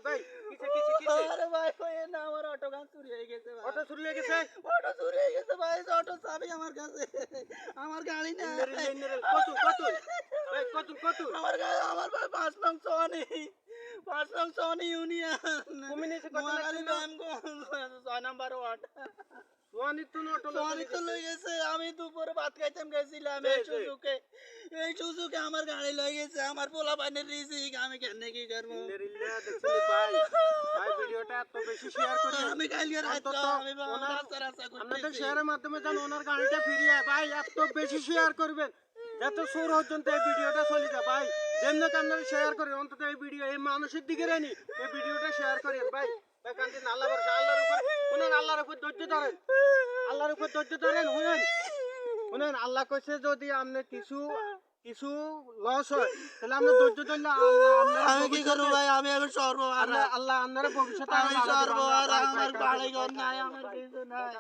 ভাই কিসে আরে ভাই কই না আমার অটো গান চুরি হয়ে গেছে ভাই। অটো চুরি হয়ে গেছে অটো চুরি হয়ে গেছে ভাই, অটো চাবি আমার কাছে, আমার গাড়ি না। কত আমার গাড়ি, আমার ভাই 5 নং সোয়ানি ইউনিয়ন কমিনেছে কত নোয়াখালী লাগছে ব্যায়াম 6 নাম্বার ওয়ার্ড। সোয়ানি তো অটো সোয়ানি তো লই গেছে, আমি দুপুরে ভাত খাইতাম গেছিলাম এই সুজুকে আমার গাড়ি লই গেছে, আমার পোলা পানের রিজিক, আমি কেন কি করবো? দেখছিলি ভাই ভিডিওটা এত বেশি শেয়ার করি আমি কালকে রাত আমি রাস্তা আপনাদের করতেছি। শেয়ারের মাধ্যমে যেন ওনার গাড়িটা ফিরিয়ে ভাই এত বেশি শেয়ার করবেন যাতে সুর পর্যন্ত এই ভিডিওটা চলে যায় ভাই। যেমন আপনারা শেয়ার করেন অন্তত এই ভিডিও এই মানুষের দিকে রানি এই ভিডিওটা শেয়ার করেন ভাই। ভাই কান্দিন আল্লাহ ভরসা, আল্লাহর উপর শুনেন, আল্লাহর উপর ধৈর্য ধরেন, আল্লাহর উপর ধৈর্য ধরেন। শুনেন আল্লাহ কইছে যদি আপনার কিছু লস হয় তাহলে আমরা ধৈর্য ধরলে আমি কি করবো ভাই, আমি এখন সর্বহারা, আল্লাহ আপনার ভবিষ্যতে আমি সর্বহারা, আমার বাড়ি ঘর নাই, আমার কিছু নাই।